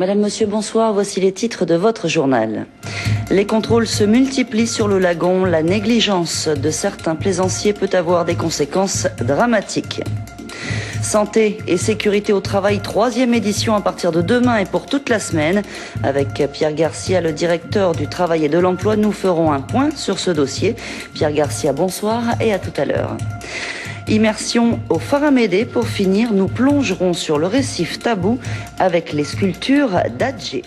Madame, Monsieur, bonsoir. Voici les titres de votre journal. Les contrôles se multiplient sur le lagon. La négligence de certains plaisanciers peut avoir des conséquences dramatiques. Santé et sécurité au travail, 3e édition à partir de demain et pour toute la semaine. Avec Pierre Garcia, le directeur du travail et de l'emploi, nous ferons un point sur ce dossier. Pierre Garcia, bonsoir et à tout à l'heure. Immersion au Faramédé. Pour finir, nous plongerons sur le récif Tabou avec les sculptures d'Adjé.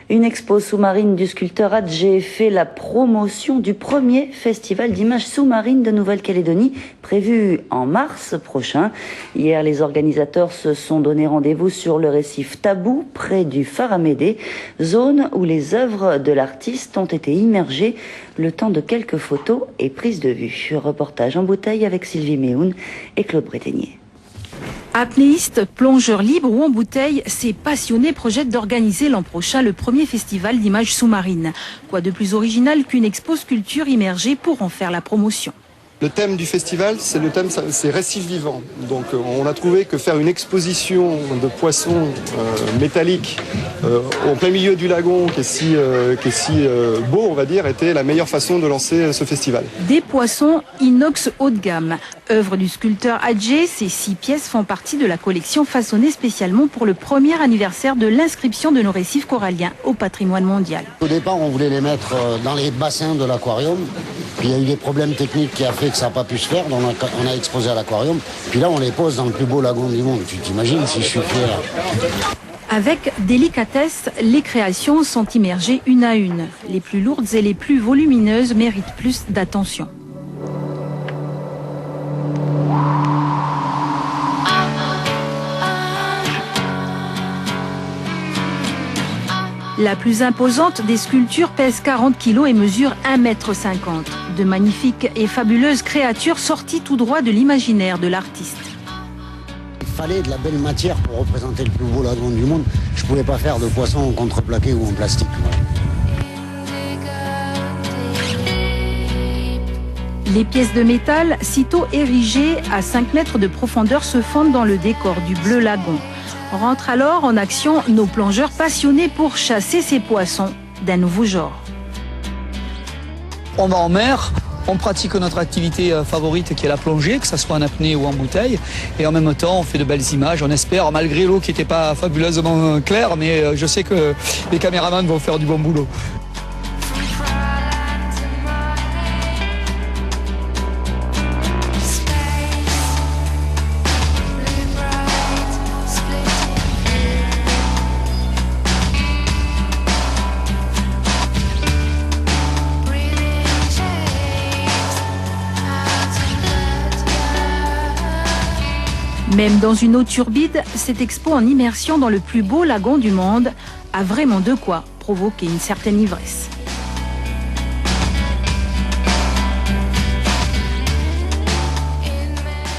Une expo sous-marine du sculpteur Adjé fait la promotion du premier festival d'images sous-marines de Nouvelle-Calédonie prévu en mars prochain. Hier, les organisateurs se sont donné rendez-vous sur le récif Tabou près du Faramédé, zone où les œuvres de l'artiste ont été immergées le temps de quelques photos et prises de vue. Reportage en bouteille avec Sylvie Méhoun et Claude Breténier. Apnéistes, plongeurs libres ou en bouteille, ces passionnés projettent d'organiser l'an prochain le premier festival d'images sous-marines. Quoi de plus original qu'une expo sculpture immergée pour en faire la promotion? Le thème du festival, c'est récif vivant. Donc on a trouvé que faire une exposition de poissons métalliques au plein milieu du lagon, qui est si beau, on va dire, était la meilleure façon de lancer ce festival. Des poissons inox haut de gamme. Œuvre du sculpteur Adjé, ces 6 pièces font partie de la collection façonnée spécialement pour le premier anniversaire de l'inscription de nos récifs coralliens au patrimoine mondial. Au départ, on voulait les mettre dans les bassins de l'aquarium. Puis il y a eu des problèmes techniques qui a fait que ça n'a pas pu se faire. Donc on a exposé à l'aquarium. Puis là, on les pose dans le plus beau lagon du monde. Tu t'imagines si je suis fier. Avec délicatesse, les créations sont immergées une à une. Les plus lourdes et les plus volumineuses méritent plus d'attention. La plus imposante des sculptures pèse 40 kg et mesure 1,50 m. De magnifiques et fabuleuses créatures sorties tout droit de l'imaginaire de l'artiste. Il fallait de la belle matière pour représenter le plus beau lagon du monde. Je ne pouvais pas faire de poisson en contreplaqué ou en plastique. Les pièces de métal, sitôt érigées à 5 mètres de profondeur, se fondent dans le décor du bleu lagon. Rentrent alors en action nos plongeurs passionnés pour chasser ces poissons d'un nouveau genre. On va en mer, on pratique notre activité favorite qui est la plongée, que ce soit en apnée ou en bouteille. Et en même temps, on fait de belles images, on espère, malgré l'eau qui n'était pas fabuleusement claire, mais je sais que les caméramans vont faire du bon boulot. Même dans une eau turbide, cette expo en immersion dans le plus beau lagon du monde a vraiment de quoi provoquer une certaine ivresse.